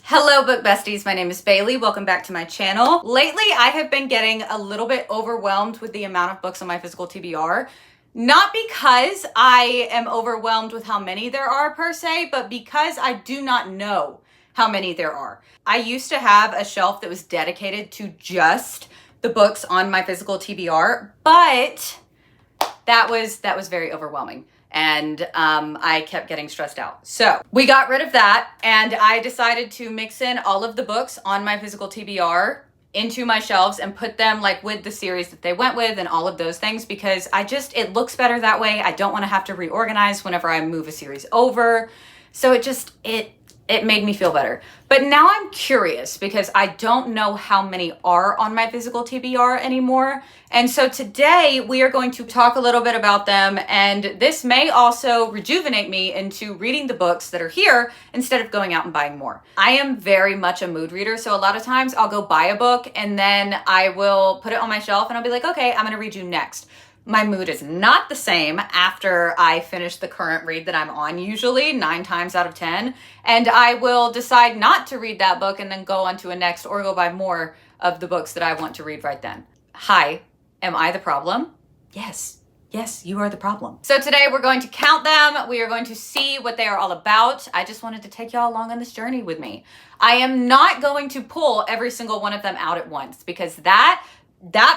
Hello book besties, my name is Bailey. Welcome back to my channel. Lately, I have been getting a little bit overwhelmed with the amount of books on my physical TBR. Not because I am overwhelmed with how many there are per se, but because I do not know how many there are. I used to have a shelf that was dedicated to just the books on my physical TBR, but that was very overwhelming. And I kept getting stressed out. So we got rid of that, and I decided to mix in all of the books on my physical TBR into my shelves and put them like with the series that they went with and all of those things, because it looks better that way. I don't want to have to reorganize whenever I move a series over. So it made me feel better. But now I'm curious because I don't know how many are on my physical TBR anymore. And so today we are going to talk a little bit about them, and this may also rejuvenate me into reading the books that are here instead of going out and buying more. I am very much a mood reader, so a lot of times I'll go buy a book and then I will put it on my shelf and I'll be like, okay, I'm gonna read you next. My mood is not the same after I finish the current read that I'm on, usually 9 times out of 10. And I will decide not to read that book and then go on to a next or go buy more of the books that I want to read right then. Hi, am I the problem? Yes, you are the problem. So today we're going to count them. We are going to see what they are all about. I just wanted to take y'all along on this journey with me. I am not going to pull every single one of them out at once because that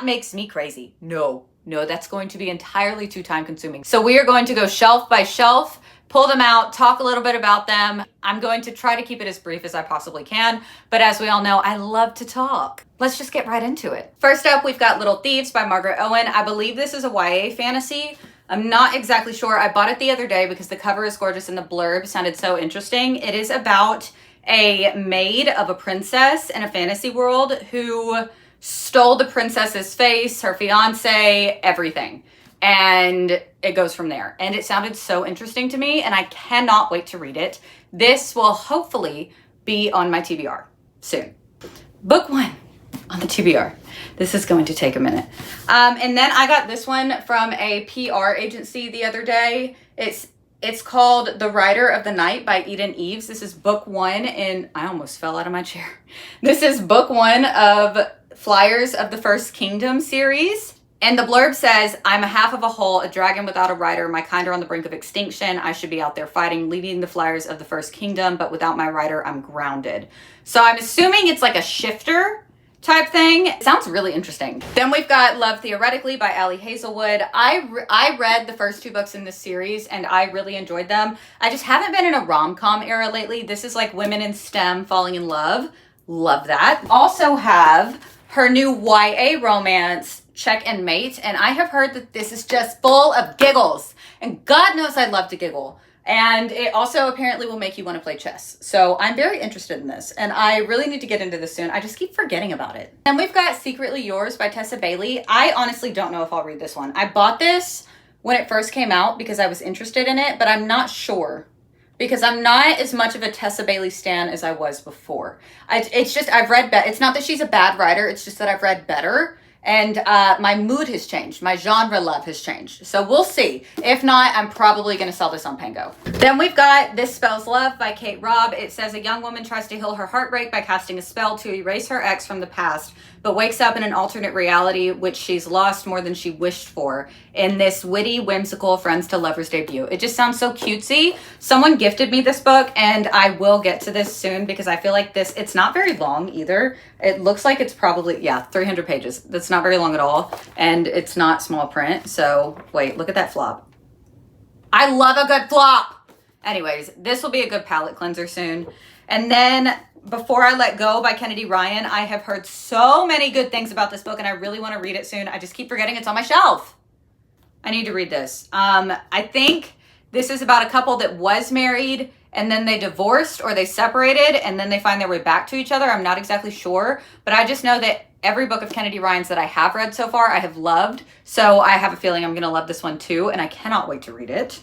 makes me crazy. No, that's going to be entirely too time consuming. So we are going to go shelf by shelf, pull them out, talk a little bit about them. I'm going to try to keep it as brief as I possibly can, but as we all know, I love to talk. Let's just get right into it. First up, we've got Little Thieves by Margaret Owen. I believe this is a YA fantasy. I'm not exactly sure. I bought it the other day because the cover is gorgeous and the blurb sounded so interesting. It is about a maid of a princess in a fantasy world who stole the princess's face, her fiance, everything. And it goes from there. And it sounded so interesting to me, and I cannot wait to read it. This will hopefully be on my TBR soon. Book 1 on the TBR. This is going to take a minute. And then I got this one from a PR agency the other day. It's called The Rider of the Night by Eden Eves. This is book 1 in, I almost fell out of my chair. This is book 1 of Flyers of the First Kingdom series. And the blurb says, I'm a half of a whole, a dragon without a rider. My kind are on the brink of extinction. I should be out there fighting, leading the Flyers of the First Kingdom, but without my rider, I'm grounded. So I'm assuming it's like a shifter type thing. It sounds really interesting. Then we've got Love Theoretically by Ali Hazelwood. I read the first 2 books in this series and I really enjoyed them. I just haven't been in a rom-com era lately. This is like women in STEM falling in love. Love that. Also have her new YA romance, Check and Mate, and I have heard that this is just full of giggles, and God knows I love to giggle. And it also apparently will make you want to play chess. So I'm very interested in this, and I really need to get into this soon. I just keep forgetting about it. And we've got Secretly Yours by Tessa Bailey. I honestly don't know if I'll read this one. I bought this when it first came out because I was interested in it, but I'm not sure, because I'm not as much of a Tessa Bailey stan as I was before. It's just, I've read better. It's not that she's a bad writer. It's just that I've read better. And my mood has changed. My genre love has changed. So we'll see. If not, I'm probably going to sell this on Pango. Then we've got This Spells Love by Kate Robb. It says a young woman tries to heal her heartbreak by casting a spell to erase her ex from the past, but wakes up in an alternate reality which she's lost more than she wished for in this witty, whimsical friends to lovers debut. It just sounds so cutesy. Someone gifted me this book, and I will get to this soon because I feel like it's not very long either. It looks like it's probably, 300 pages. That's not very long at all, and it's not small print. So wait, look at that flop. I love a good flop. Anyways, this will be a good palette cleanser soon. And then Before I Let Go by Kennedy Ryan. I have heard so many good things about this book, and I really want to read it soon. I just keep forgetting it's on my shelf. I need to read this. I think this is about a couple that was married and then they divorced or they separated and then they find their way back to each other. I'm not exactly sure, but I just know that every book of Kennedy Ryan's that I have read so far, I have loved. So I have a feeling I'm going to love this one too, and I cannot wait to read it.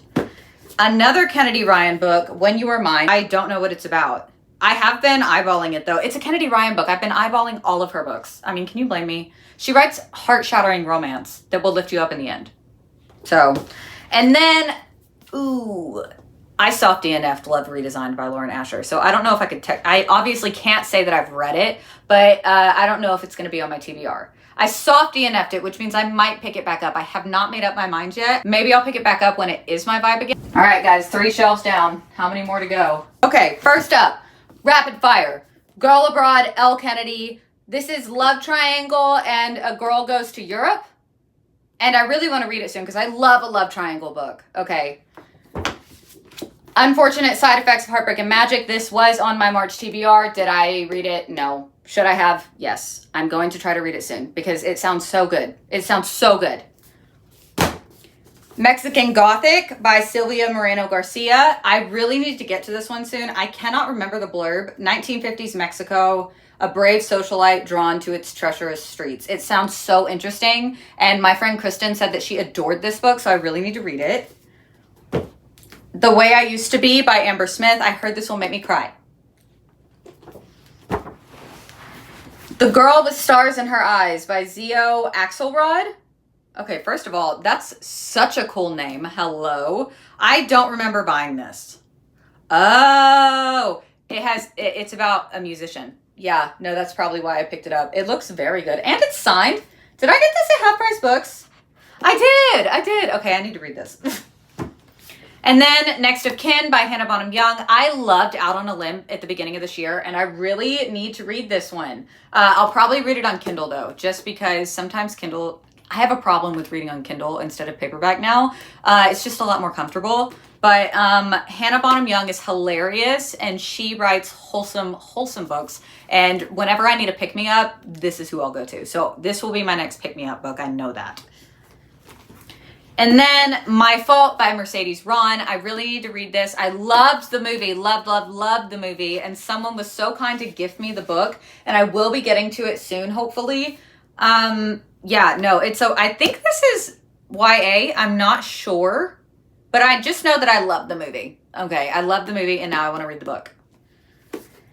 Another Kennedy Ryan book, When You Were Mine. I don't know what it's about. I have been eyeballing it though. It's a Kennedy Ryan book. I've been eyeballing all of her books. I mean, can you blame me? She writes heart-shattering romance that will lift you up in the end. So, and then, I soft DNF'd Love Redesigned by Lauren Asher. So I don't know if I could, I obviously can't say that I've read it, but I don't know if it's going to be on my TBR. I soft DNF'd it, which means I might pick it back up. I have not made up my mind yet. Maybe I'll pick it back up when it is my vibe again. All right, guys, 3 shelves down. How many more to go? Okay, first up, rapid fire. Girl Abroad, L. Kennedy. This is love triangle and a girl goes to Europe. And I really want to read it soon because I love a love triangle book. Okay. Unfortunate Side Effects of Heartbreak and Magic. This was on my March TBR. Did I read it? No. Should I have? Yes. I'm going to try to read it soon because it sounds so good. It sounds so good. Mexican Gothic by Silvia Moreno Garcia. I really need to get to this one soon. I cannot remember the blurb. 1950s Mexico, a brave socialite drawn to its treacherous streets. It sounds so interesting. And my friend Kristen said that she adored this book, so I really need to read it. The Way I Used to Be by Amber Smith. I heard this will make me cry. The Girl with Stars in Her Eyes by Zio Axelrod. Okay, first of all, that's such a cool name. Hello. I don't remember buying this. Oh, it's about a musician. Yeah, no, that's probably why I picked it up. It looks very good. And it's signed. Did I get this at Half Price Books? I did. Okay, I need to read this. And then Next of Kin by Hannah Bonham Young. I loved Out on a Limb at the beginning of this year, and I really need to read this one. I'll probably read it on Kindle, though, just because sometimes Kindle... I have a problem with reading on Kindle instead of paperback now. It's just a lot more comfortable. But Hannah Bonham Young is hilarious, and she writes wholesome books. And whenever I need a pick-me-up, this is who I'll go to. So this will be my next pick-me-up book. I know that. And then My Fault by Mercedes Ron. I really need to read this. I loved the movie. Loved the movie. And someone was so kind to gift me the book. And I will be getting to it soon, hopefully. Yeah, no, I think this is YA. I'm not sure. But I just know that I love the movie. Okay, I love the movie and now I want to read the book.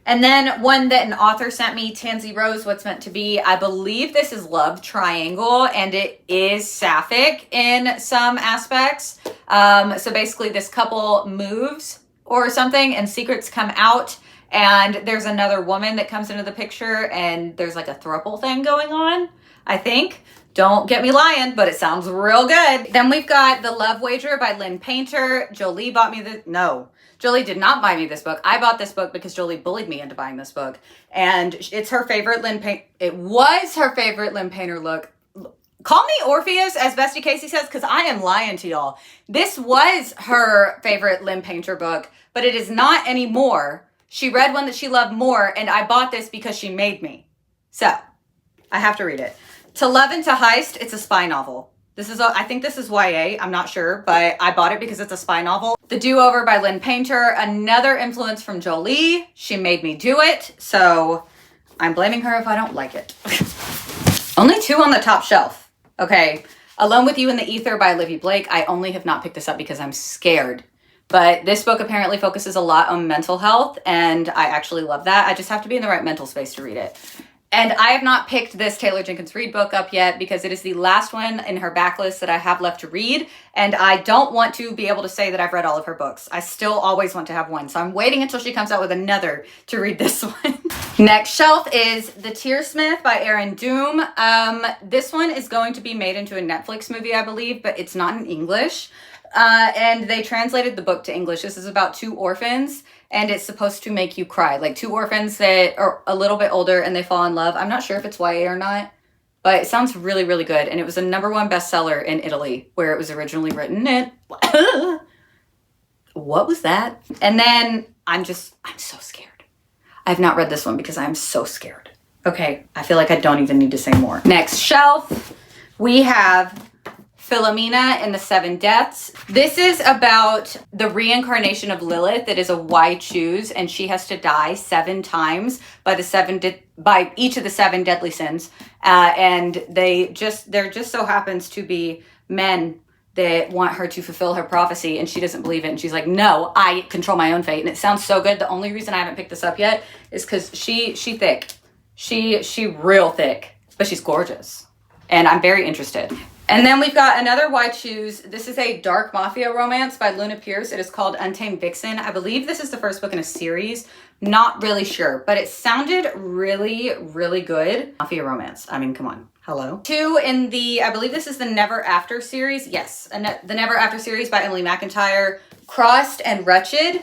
And then one that an author sent me, Tansy Rose, What's Meant to Be. I believe this is love triangle and it is sapphic in some aspects. So basically this couple moves or something and secrets come out and there's another woman that comes into the picture and there's like a throuple thing going on, I think. Don't get me lying, but it sounds real good. Then we've got The Love Wager by Lynn Painter. Jolie bought me Jolie did not buy me this book. I bought this book because Jolie bullied me into buying this book. And it's her favorite it was her favorite Lynn Painter look. Call me Orpheus, as Bestie Casey says, because I am lying to y'all. This was her favorite Lynn Painter book, but it is not anymore. She read one that she loved more, and I bought this because she made me. So, I have to read it. To Love and to Heist, it's a spy novel. I think this is YA, I'm not sure, but I bought it because it's a spy novel. The Do-Over by Lynn Painter, another influence from Jolie. She made me do it, so I'm blaming her if I don't like it. Only 2 on the top shelf. Okay, Alone with You in the Ether by Olivia Blake. I only have not picked this up because I'm scared. But this book apparently focuses a lot on mental health, and I actually love that. I just have to be in the right mental space to read it. And I have not picked this Taylor Jenkins Reid book up yet because it is the last one in her backlist that I have left to read. And I don't want to be able to say that I've read all of her books. I still always want to have one. So I'm waiting until she comes out with another to read this one. Next shelf is The Tearsmith by Erin Doom. This one is going to be made into a Netflix movie, I believe, but it's not in English. And they translated the book to English. This is about 2 orphans. And it's supposed to make you cry. Like 2 orphans that are a little bit older and they fall in love. I'm not sure if it's YA or not, but it sounds really, really good. And it was a #1 bestseller in Italy where it was originally written. What was that? And then I'm so scared. I've not read this one because I'm so scared. Okay, I feel like I don't even need to say more. Next shelf, we have Philomena and the 7 Deaths. This is about the reincarnation of Lilith that is a why choose, and she has to die 7 times by each of the 7 deadly sins. And there just so happens to be men that want her to fulfill her prophecy, and she doesn't believe it. And she's like, no, I control my own fate. And it sounds so good. The only reason I haven't picked this up yet is because she thick. She real thick, but she's gorgeous. And I'm very interested. And then we've got another Why Choose. This is a dark mafia romance by Luna Pierce. It is called Untamed Vixen. I believe this is the first book in a series. Not really sure, but it sounded really, really good. Mafia romance. I mean, come on. Hello. 2 in the, I believe this is the Never After series. Yes, the Never After series by Emily McIntyre. Crossed and Wretched.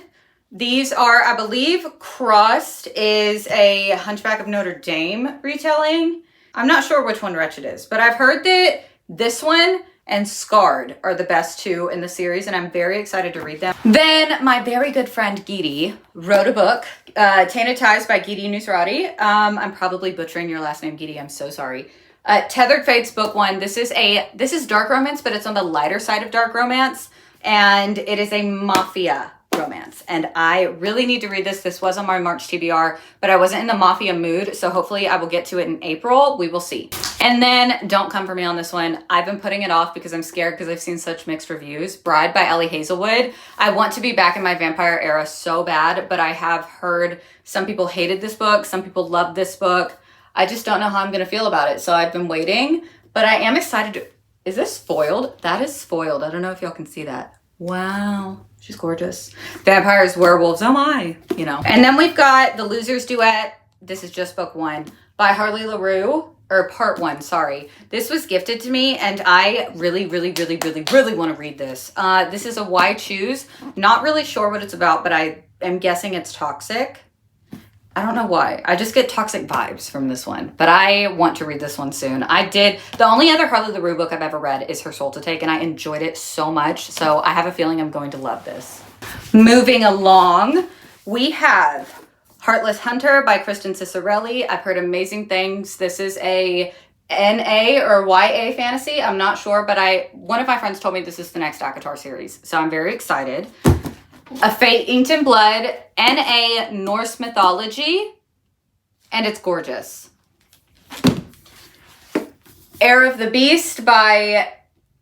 These are, I believe, Crossed is a Hunchback of Notre Dame retelling. I'm not sure which one Wretched is, but I've heard that this one and Scarred are the best 2 in the series, and I'm very excited to read them. Then my very good friend Geeti wrote a book, Tainted Ties by Geeti Nusrati. I'm probably butchering your last name, Geeti. I'm so sorry. Tethered Fates book 1. This is dark romance, but it's on the lighter side of dark romance, and it is a mafia romance, and I really need to read this. This was on my March TBR, but I wasn't in the mafia mood, so hopefully I will get to it in April. We will see. And then, don't come for me on this one. I've been putting it off because I'm scared because I've seen such mixed reviews. Bride by Ellie Hazelwood. I want to be back in my vampire era so bad, but I have heard some people hated this book, some people loved this book. I just don't know how I'm gonna feel about it, so I've been waiting, but I am excited to... Is this foiled? That is foiled. I don't know if y'all can see that. Wow. She's gorgeous. Vampires, werewolves, oh my, you know. And then we've got The Loser's Duet. This is just book 1 by Harley LaRue, or part 1, sorry. This was gifted to me, and I really, really, really, really, really want to read this. This is a Why Choose. Not really sure what it's about, but I am guessing it's toxic. I don't know why. I just get toxic vibes from this one, but I want to read this one soon. The only other Harley LaRue book I've ever read is Her Soul to Take, and I enjoyed it so much, so I have a feeling I'm going to love this. Moving along, we have Heartless Hunter by Kristen Cicerelli. I've heard amazing things. This is a NA or YA fantasy. I'm not sure, but one of my friends told me this is the next ACOTAR series, so I'm very excited. A Fate Inked in Blood, NA Norse mythology, and it's gorgeous. Heir of the Beast by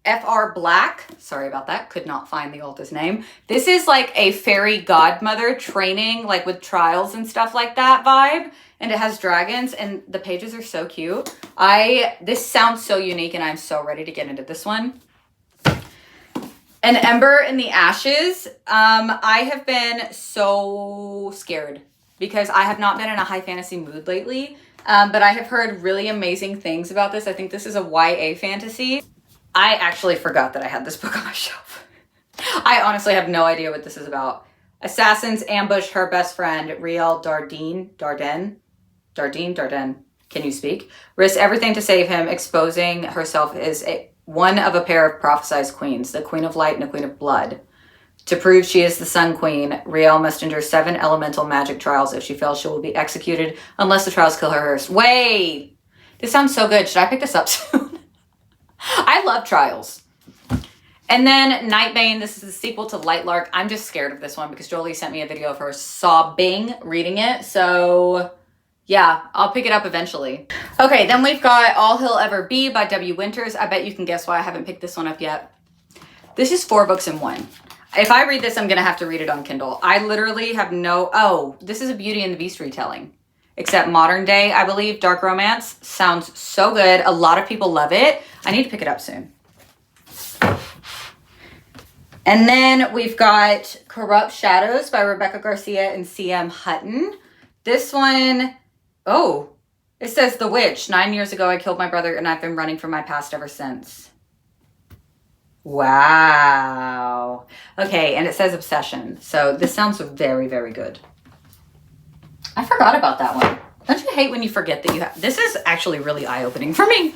F.R. Black. Sorry about that. Could not find the author's name. This is like a fairy godmother training, like with trials and stuff like that vibe. And it has dragons, and the pages are so cute. This sounds so unique, and I'm so ready to get into this one. An Ember in the Ashes. I have been so scared because I have not been in a high fantasy mood lately, but I have heard really amazing things about this. I think this is a YA fantasy. I actually forgot that I had this book on my shelf. I honestly have no idea what this is about. Assassins ambush her best friend, Riel Darden. Can you speak? Risks everything to save him, exposing herself as one of a pair of prophesized queens, the Queen of Light and a Queen of Blood. To prove she is the Sun Queen, Riel must endure 7 elemental magic trials. If she fails, she will be executed unless the trials kill her first. Wait! This sounds so good. Should I pick this up soon? I love trials. And then Nightbane. This is the sequel to Lightlark. I'm just scared of this one because Jolie sent me a video of her sobbing reading it. So yeah, I'll pick it up eventually. Okay, then we've got All He'll Ever Be by W. Winters. I bet you can guess why I haven't picked this one up yet. This is 4 books in 1. If I read this, I'm gonna have to read it on Kindle. I literally have this is a Beauty and the Beast retelling. Except modern day, I believe, dark romance. Sounds so good. A lot of people love it. I need to pick it up soon. And then we've got Corrupt Shadows by Rebecca Garcia and C.M. Hutton. This one, it says The Witch. 9 years ago, I killed my brother and I've been running from my past ever since. Wow. Okay, and it says Obsession. So this sounds very, very good. I forgot about that one. Don't you hate when you forget that you have... This is actually really eye-opening for me.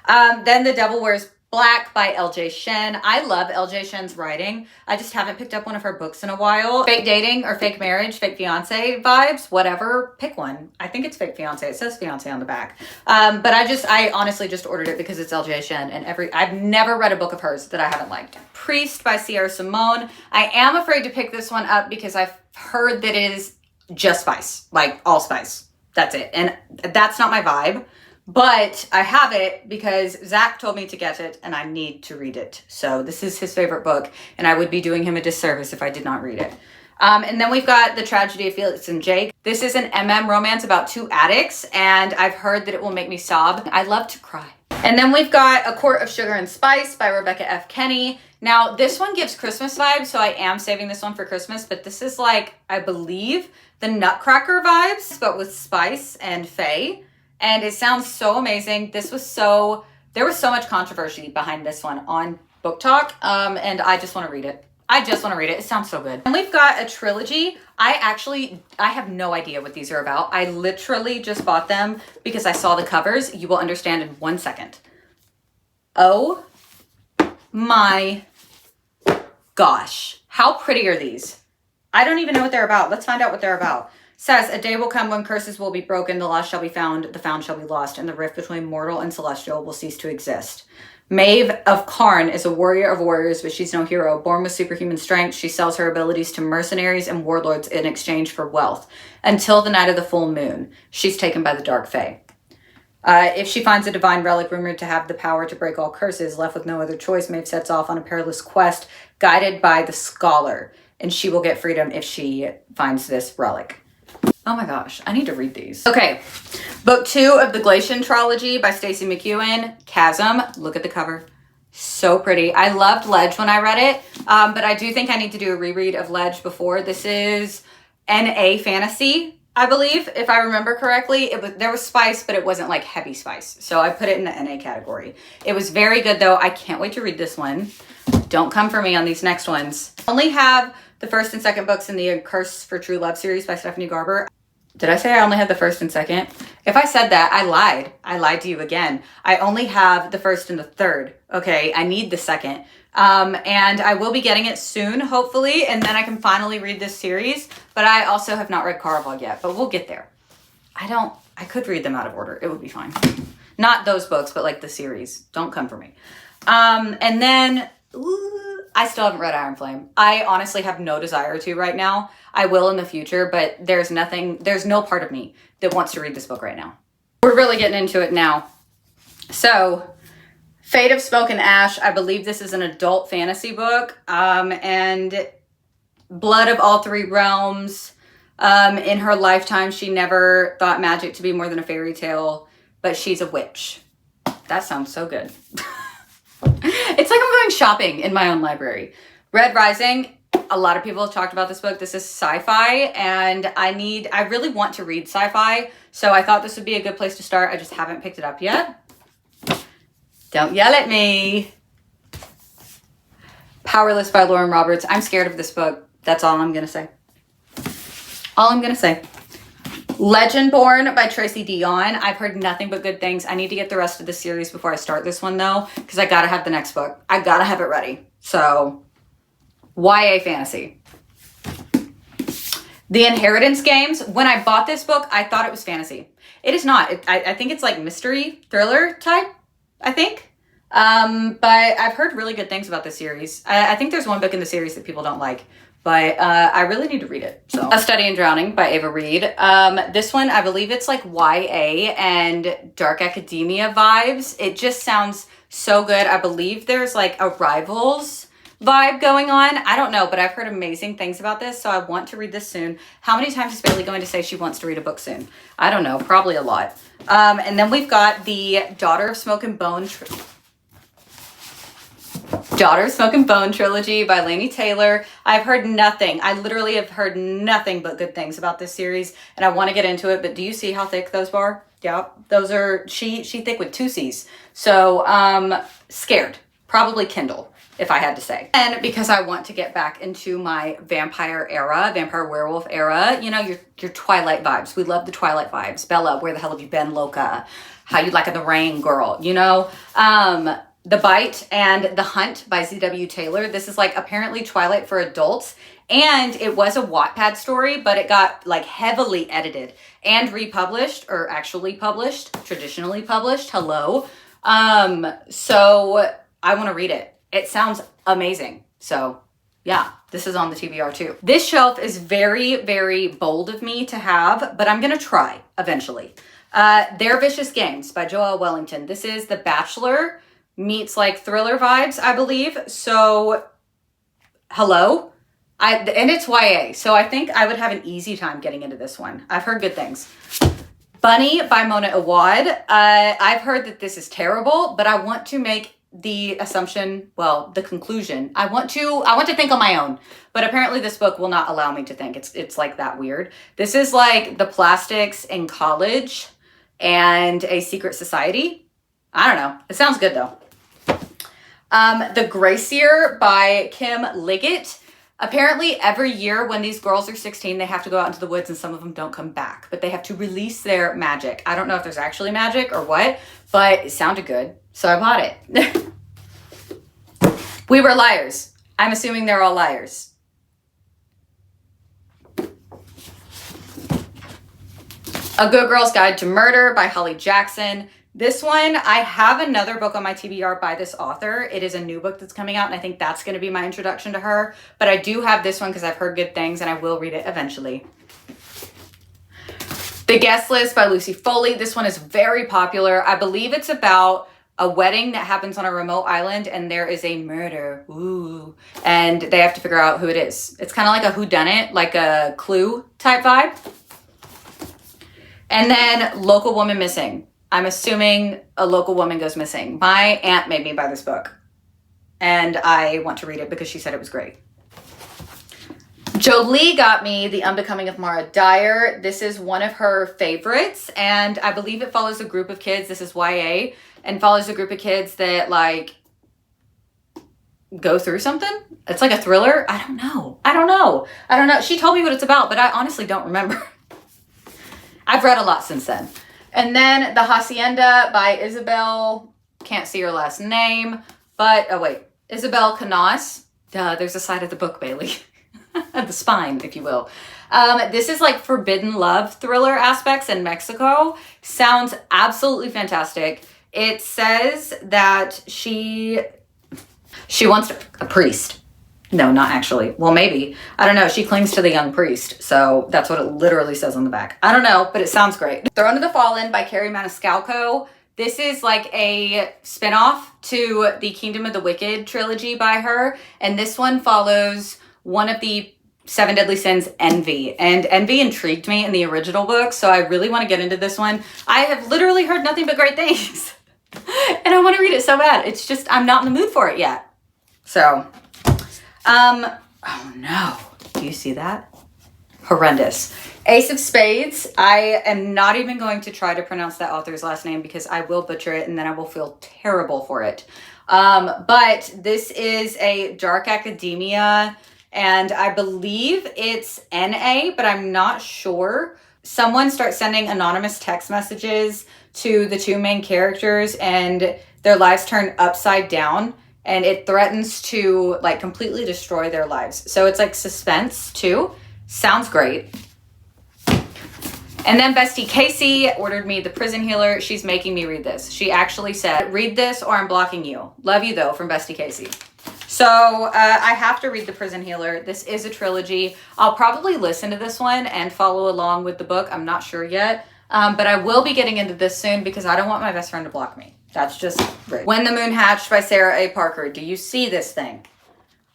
Then The Devil Wears Black by L.J. Shen. I love L.J. Shen's writing. I just haven't picked up one of her books in a while. Fake dating or fake marriage, fake fiance vibes, whatever. Pick one. I think it's fake fiance. It says fiance on the back. But I honestly just ordered it because it's L.J. Shen, and I've never read a book of hers that I haven't liked. Priest by Sierra Simone. I am afraid to pick this one up because I've heard that it is just spice, like all spice. That's it. And that's not my vibe. But I have it because Zach told me to get it and I need to read it. So this is his favorite book and I would be doing him a disservice if I did not read it. And then we've got The Tragedy of Felix and Jake. This is an romance about 2 addicts and I've heard that it will make me sob. I love to cry. And then we've got A Court of Sugar and Spice by Rebecca F. Kenney. Now, this one gives Christmas vibes, so I am saving this one for Christmas, but this is like, I believe, the Nutcracker vibes, but with spice and fae. And it sounds so amazing. There was so much controversy behind this one on Book Talk, and I just want to read it. It sounds so good. And we've got a trilogy. I have no idea what these are about. I literally just bought them because I saw the covers. You will understand in 1 second. Oh my gosh. How pretty are these? I don't even know what they're about. Let's find out what they're about. Says, a day will come when curses will be broken, the lost shall be found, the found shall be lost, and the rift between mortal and celestial will cease to exist. Maeve of Karn is a warrior of warriors, but she's no hero. Born with superhuman strength, she sells her abilities to mercenaries and warlords in exchange for wealth. Until the night of the full moon, she's taken by the dark fae. If she finds a divine relic rumored to have the power to break all curses, left with no other choice, Maeve sets off on a perilous quest, guided by the Scholar, and she will get freedom if she finds this relic. Oh my gosh, I need to read these. Okay, book 2 of the Glacian Trilogy by Stacey McEwen, Chasm. Look at the cover. So pretty. I loved Ledge when I read it, but I do think I need to do a reread of Ledge before. This is NA fantasy, I believe, if I remember correctly. There was spice, but it wasn't like heavy spice. So I put it in the NA category. It was very good though. I can't wait to read this one. Don't come for me on these next ones. I only have the first and second books in the Curse for True Love series by Stephanie Garber. Did I say I only had the first and second? If I said that, I lied. I lied to you again. I only have the first and the third. Okay, I need the second. And I will be getting it soon, hopefully, and then I can finally read this series. But I also have not read Caravog yet, but we'll get there. I could read them out of order. It would be fine. Not those books, but like the series. Don't come for me. And then, I still haven't read Iron Flame. I honestly have no desire to right now. I will in the future, but there's no part of me that wants to read this book right now. We're really getting into it now. So, Fate of Smoke and Ash, I believe this is an adult fantasy book. And Blood of All Three Realms. In her lifetime, she never thought magic to be more than a fairy tale, but she's a witch. That sounds so good. It's like I'm going shopping in my own library. Red Rising, a lot of people have talked about this book. This is sci-fi, and I really want to read sci-fi, so I thought this would be a good place to start. I just haven't picked it up yet. Don't yell at me. Powerless by Lauren Roberts. I'm scared of this book. That's all I'm going to say. All I'm going to say. Legendborn by Tracy Dion. I've heard nothing but good things. I need to get the rest of the series before I start this one though, because I gotta have the next book. I gotta have it ready. So, YA fantasy. The Inheritance Games. When I bought this book, I thought it was fantasy. It is not. I think it's like mystery thriller type, I think. But I've heard really good things about this series. I think there's one book in the series that people don't like. But I really need to read it. So, A Study in Drowning by Ava Reed. This one, I believe it's like YA and dark academia vibes. It just sounds so good. I believe there's like a Rivals vibe going on. I don't know, but I've heard amazing things about this, so I want to read this soon. How many times is Bailey going to say she wants to read a book soon? I don't know, probably a lot. And then we've got the Daughter of Smoke and Bone trilogy by Laini Taylor. I've heard nothing. I literally have heard nothing but good things about this series, and I want to get into it, but do you see how thick those are? Yeah, those are, she thick with 2 C's. So, scared. Probably Kindle, if I had to say. And because I want to get back into my vampire werewolf era, you know, your Twilight vibes. We love the Twilight vibes. Bella, where the hell have you been, Loca? How you liking the rain, girl? You know? The Bite and The Hunt by Z.W. Taylor. This is like apparently Twilight for adults. And it was a Wattpad story, but it got like heavily edited and republished, or actually published, traditionally published. Hello. So I want to read it. It sounds amazing. So yeah, this is on the TBR too. This shelf is very, very bold of me to have, but I'm going to try eventually. Their Vicious Games by Joelle Wellington. This is The Bachelor meets like thriller vibes, I believe. So, hello? And it's YA, so I think I would have an easy time getting into this one. I've heard good things. Bunny by Mona Awad. I've heard that this is terrible, but I want to make the assumption, well, the conclusion. I want to think on my own, but apparently this book will not allow me to think. It's like that weird. This is like the plastics in college and a secret society. I don't know. It sounds good though. The Gracier by Kim Liggett. Apparently every year when these girls are 16, they have to go out into the woods and some of them don't come back, but they have to release their magic. I don't know if there's actually magic or what, but it sounded good, so I bought it. We Were Liars. I'm assuming they're all liars. A Good Girl's Guide to Murder by Holly Jackson. This one, I have another book on my TBR by this author. It is a new book that's coming out, and I think that's going to be my introduction to her. But I do have this one because I've heard good things, and I will read it eventually. The Guest List by Lucy Foley. This one is very popular. I believe it's about a wedding that happens on a remote island, and there is a murder. Ooh. And they have to figure out who it is. It's kind of like a whodunit, like a Clue type vibe. And then Local Woman Missing. I'm assuming a local woman goes missing. My aunt made me buy this book, and I want to read it because she said it was great. Jolie got me The Unbecoming of Mara Dyer. This is one of her favorites, and I believe it follows a group of kids. This is YA, and follows a group of kids that like go through something. It's like a thriller. I don't know. She told me what it's about, but I honestly don't remember. I've read a lot since then. And then The Hacienda by Isabel, can't see her last name, but, oh wait, Isabel Canas. Duh, there's a side of the book, Bailey. The spine, if you will. This is like forbidden love thriller aspects in Mexico. Sounds absolutely fantastic. It says that she wants a priest. No, not actually. Well, maybe. I don't know. She clings to the young priest. So that's what it literally says on the back. I don't know, but it sounds great. Throne of the Fallen by Carrie Maniscalco. This is like a spinoff to the Kingdom of the Wicked trilogy by her. And this one follows one of the 7 Deadly Sins, envy. And envy intrigued me in the original book. So I really want to get into this one. I have literally heard nothing but great things. And I want to read it so bad. It's just, I'm not in the mood for it yet. So... oh no, do you see that? Horrendous. Ace of Spades. I am not even going to try to pronounce that author's last name because I will butcher it and then I will feel terrible for it. But this is a dark academia and I believe it's NA, but I'm not sure. Someone starts sending anonymous text messages to the 2 main characters and their lives turn upside down. And it threatens to like completely destroy their lives. So it's like suspense too. Sounds great. And then Bestie Casey ordered me The Prison Healer. She's making me read this. She actually said, read this or I'm blocking you. Love you though, from Bestie Casey. So I have to read The Prison Healer. This is a trilogy. I'll probably listen to this one and follow along with the book. I'm not sure yet. But I will be getting into this soon because I don't want my best friend to block me. That's just rude. When the Moon Hatched by Sarah A. Parker. Do you see this thing?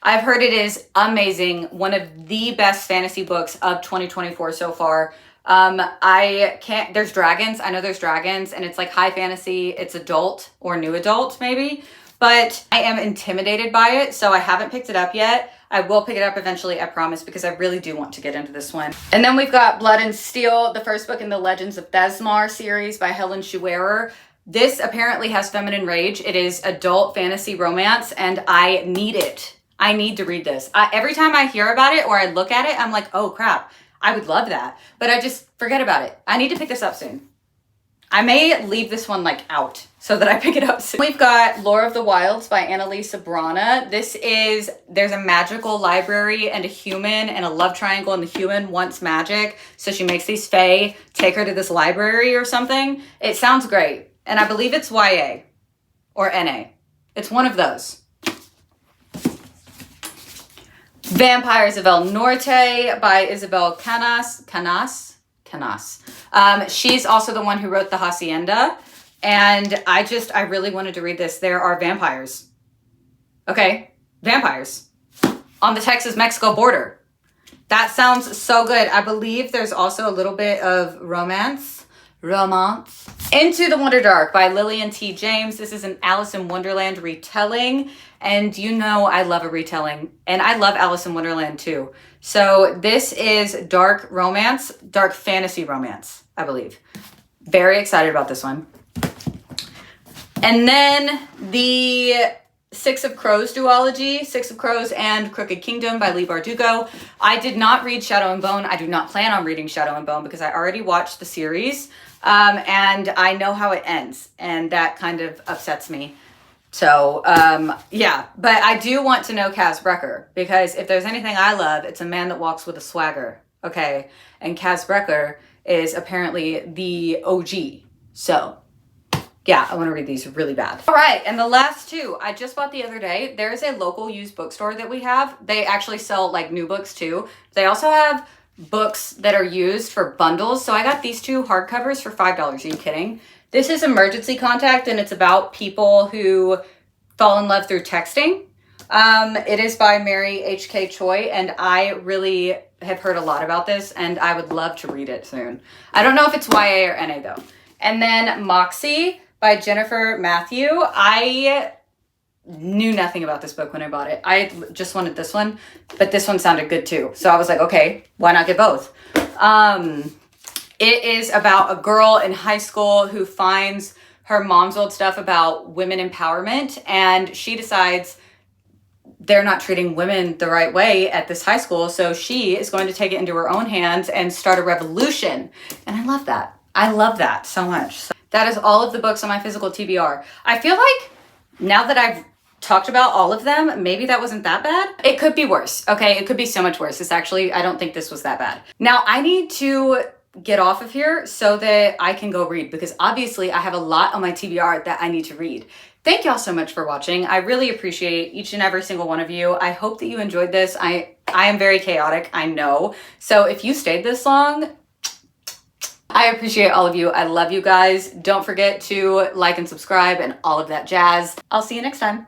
I've heard it is amazing. One of the best fantasy books of 2024 so far. There's dragons. I know there's dragons and it's like high fantasy. It's adult or new adult maybe, but I am intimidated by it. So I haven't picked it up yet. I will pick it up eventually, I promise, because I really do want to get into this one. And then we've got Blood and Steel, the first book in the Legends of Thesmar series by Helen Schuerer. This apparently has feminine rage. It is adult fantasy romance, and I need it. I need to read this. Every time I hear about it or I look at it, I'm like, oh crap, I would love that. But I just forget about it. I need to pick this up soon. I may leave this one like out so that I pick it up soon. We've got Lore of the Wilds by Annalise Brana. There's a magical library and a human and a love triangle, and the human wants magic. So she makes these fae take her to this library or something. It sounds great. And I believe it's YA or NA. It's one of those. Vampires of El Norte by Isabel Canas. She's also the one who wrote The Hacienda. And I really wanted to read this. There are vampires. Okay, vampires on the Texas-Mexico border. That sounds so good. I believe there's also a little bit of romance romance. Into the Wonder Dark by Lillian T. James. This is an Alice in Wonderland retelling. And you know I love a retelling. And I love Alice in Wonderland too. So this is dark romance, dark fantasy romance, I believe. Very excited about this one. And then the Six of Crows duology, Six of Crows and Crooked Kingdom by Leigh Bardugo. I did not read Shadow and Bone. I do not plan on reading Shadow and Bone because I already watched the series and I know how it ends, and that kind of upsets me. So, yeah, but I do want to know Kaz Brekker, because if there's anything I love, it's a man that walks with a swagger, okay? And Kaz Brekker is apparently the OG, so yeah, I want to read these really bad. All right, and the last two I just bought the other day. There's a local used bookstore that we have. They actually sell like new books too. They also have books that are used for bundles. So I got these two hardcovers for $5. Are you kidding? This is Emergency Contact, and it's about people who fall in love through texting. It is by Mary H.K. Choi, and I really have heard a lot about this, and I would love to read it soon. I don't know if it's YA or NA though. And then Moxie by Jennifer Matthew. I knew nothing about this book when I bought it. I just wanted this one, but this one sounded good too. So I was like, okay, why not get both? It is about a girl in high school who finds her mom's old stuff about women empowerment, and she decides they're not treating women the right way at this high school, so she is going to take it into her own hands and start a revolution. And I love that. I love that so much. So that is all of the books on my physical TBR. I feel like now that I've talked about all of them, maybe that wasn't that bad. It could be worse, okay? It could be so much worse. It's actually, I don't think this was that bad. Now I need to get off of here so that I can go read, because obviously I have a lot on my TBR that I need to read. Thank y'all so much for watching. I really appreciate each and every single one of you. I hope that you enjoyed this. I am very chaotic, I know. So if you stayed this long, I appreciate all of you. I love you guys. Don't forget to like and subscribe and all of that jazz. I'll see you next time.